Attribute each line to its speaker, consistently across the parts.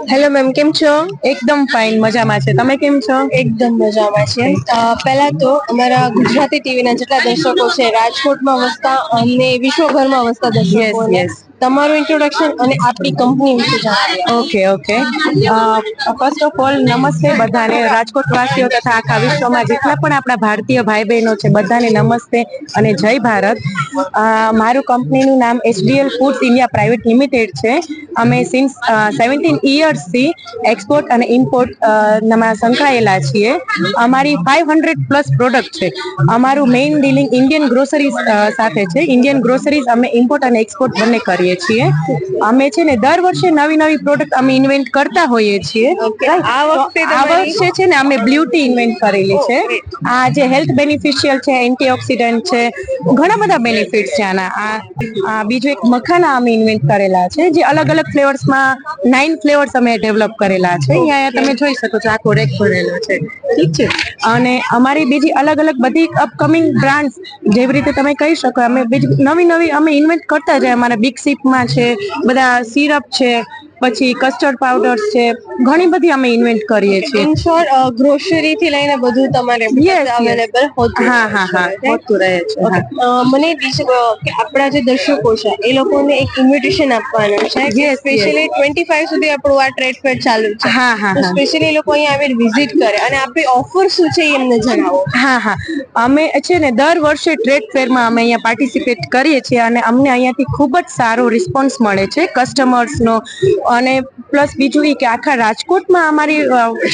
Speaker 1: Hello ma'am, કેમ છો?
Speaker 2: એકદમ ફાઇન, મજામાં છે. તમે કેમ છો?
Speaker 1: એકદમ મજામાં છે. પહેલા તો અમારા ગુજરાતી ટીવીના જેટલા દર્શકો છે, રાજકોટમાં વસતા અને વિશ્વભરમાં વસતા
Speaker 2: યસ
Speaker 1: દર્શકોને
Speaker 2: યસ
Speaker 1: તમારું ઇન્ટ્રોડક્શન અને આપણી કંપની વિશે જણાવી
Speaker 2: okay okay. First of all નમસ્તે બધાને, રાજકોટ વાસીઓ તથા આખા વિશ્વમાં જેટલા પણ આપણા ભારતીય ભાઈ બહેનો છે બધાને નમસ્તે અને જય ભારત. મારું કંપનીનું નામ HDL foods India private limited છે. અમે સિન્સ 17 ઇયર્સથી એક્સપોર્ટ અને ઇમ્પોર્ટ માં સંકળાયેલા છીએ. અમારી 500 પ્લસ પ્રોડક્ટ છે. અમારું મેઇન ડીલિંગ ઇન્ડિયન ગ્રોસરીઝ સાથે છે. ઇન્ડિયન ગ્રોસરીઝ અમે ઇમ્પોર્ટ અને એક્સપોર્ટ બંને કરીએ છીએ. અમે છે ને દર વર્ષે નવી નવી પ્રોડક્ટ અમે ઇન્વેન્ટ કરતા હોઈએ છીએ.
Speaker 1: આ વખતે
Speaker 2: આ વર્ષે છે ને અમે બ્લુ ટી ઇન્વેન્ટ કરેલી છે. આ જે હેલ્થ બેનિફિશિયલ છે, એન્ટીઓક્સિડન્ટ છે, ઘણા બધા બેનિફિટ છે આના. આ બીજું એક મખાના અમે ઇન્વેન્ટ કરેલા છે, જે અલગ અલગ ફ્લેવર્સમાં 9 ફ્લેવર્સ અમે ડેવલપ કરેલા છે. અહીંયા તમે જોઈ શકો છો, આખો રેક ભરેલો છે. ઠીક છે. અને અમારી બીજી અલગ અલગ બધી અપકમિંગ બ્રાન્ડ્સ, જેવી રીતે તમે કહી શકો, અમે બીજી નવી નવી અમે ઇન્વેન્ટ કરતા જાય. અમારા બિગ શિપમાં છે, બધા સિરપ છે, પછી કસ્ટર્ડ પાવડર્સ છે, ઘણી બધી અમે ઇન્વેન્ટ કરીએ છીએ.
Speaker 1: ઇન શોર્ટ, ગ્રોસરી થી લઈને બધું તમારે અવેલેબલ હોતું.
Speaker 2: હા હા હા, હોતું રહે છે.
Speaker 1: મને બીજું કે આપણા જે દર્શકો છે એ લોકોને એક ઇન્વિટેશન આપવાનું છે કે સ્પેશિયલી 25 સુધી આપણું આ ટ્રેડ ફેર ચાલુ છે.
Speaker 2: હા હા
Speaker 1: તો
Speaker 2: હા.
Speaker 1: સ્પેશિયલી એ લોકો અહીંયા આવીને વિઝિટ કરે અને આપણી ઓફર શું છે એ એમને જણાવો.
Speaker 2: હા હા, અમે છે ને દર વર્ષે ટ્રેડ ફેરમાં અમે અહીંયા પાર્ટિસિપેટ કરીએ છીએ અને અમને અહીંયાથી ખૂબ જ સારો રિસ્પોન્સ મળે છે કસ્ટમર્સનો. અને પ્લસ બીજું એ કે આખા રાજકોટમાં અમારી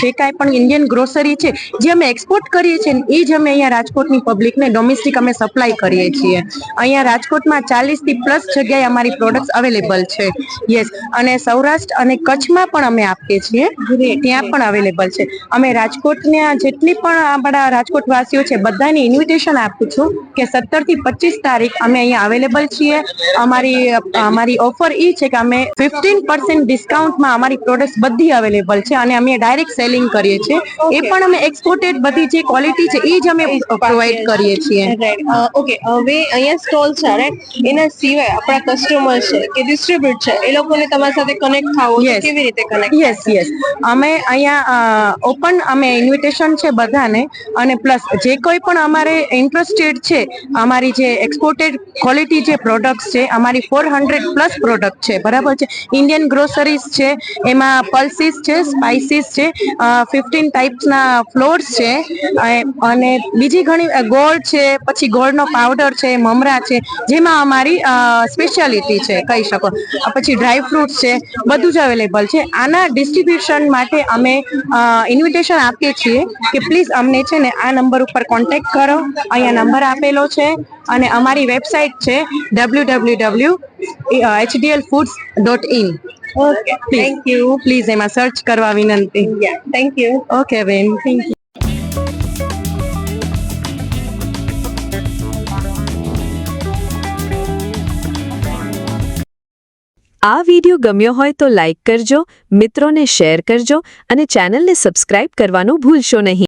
Speaker 2: જે કાંઈ પણ ઇન્ડિયન ગ્રોસરી છે, જે અમે એક્સપોર્ટ કરીએ છીએ ને એ જ અમે અહીંયા રાજકોટની પબ્લિકને ડોમેસ્ટિક અમે સપ્લાય કરીએ છીએ. અહીંયા રાજકોટમાં 40થી પ્લસ જગ્યાએ અમારી પ્રોડક્ટ્સ અવેલેબલ છે. યસ. અને સૌરાષ્ટ્ર અને કચ્છમાં પણ અમે આપીએ છીએ, ત્યાં પણ અવેલેબલ છે. અમે રાજકોટના જેટલી પણ આપણા રાજકોટ વાસીઓ છે બધાને ઇન્વિટેશન આપું છું કે 17 થી 25 તારીખ અમે અહીંયા અવેલેબલ છીએ. અમારી ઓફર એ છે કે અમે 15% ડિસ્કાઉન્ટમાં અમારી પ્રોડક્ટ્સ બધી અવેલેબલ છે અને અમે ડાયરેક્ટ સેલિંગ કરીએ છીએ. એ પણ અમે એક્સપોર્ટેડ બધી જે ક્વોલિટી છે એ જ અમે પ્રોવાઈડ કરીએ છીએ.
Speaker 1: ઓકે, હવે અહીંયા સ્ટોલ છે, રાઈટ? એના સિવાય આપણા કસ્ટમર છે કે ડિસ્ટ્રીબ્યુટ છે, એ લોકોને તમારી સાથે કનેક્ટ થવો તો કેવી રીતે કનેક્ટ?
Speaker 2: Yes yes. અમે અહીંયા ઓપન અમે ઇન્વિટેશન છે બધાને. અને પ્લસ જે કોઈ પણ અમારે ઇન્ટરેસ્ટેડ છે, અમારી જે એક્સપોર્ટેડ ક્વોલિટી જે પ્રોડક્ટ્સ છે, અમારી 400 પ્લસ પ્રોડક્ટ છે, બરાબર છે. ઇન્ડિયન ગ્રોસરીઝ છે, એમાં પલ્સીસ છે, સ્પાઇસીસ છે, 15 ટાઈપ્સના ફ્લોર્સ છે, અને બીજી ઘણી ગોળ છે, પછી ગોળનો પાવડર છે, મમરા છે, જેમાં અમારી સ્પેશિયાલિટી છે કહી શકો. પછી ડ્રાય ફ્રૂટ્સ છે, બધું જ અવેલેબલ છે. આના ડિસ્ટ્રીબ્યુશન માટે અમે ઇન્વિટેશન આપીએ છીએ કે પ્લીઝ અમને છે ને આ નંબર ઉપર કોન્ટેક્ટ કરો. અહીંયા નંબર આપેલો છે અને અમારી વેબસાઇટ છે www.hdlfoods.in.
Speaker 1: Okay, thank you.
Speaker 2: Please એમાં સર્ચ કરવા વિનંતી.
Speaker 1: Thank you.
Speaker 2: ઓકે બેન, થેન્ક યુ.
Speaker 3: આ વિડિયો ગમ્યો હોય તો લાઈક કરજો, મિત્રોને શેર કરજો અને ચેનલને સબસ્ક્રાઇબ કરવાનું ભૂલશો નહીં.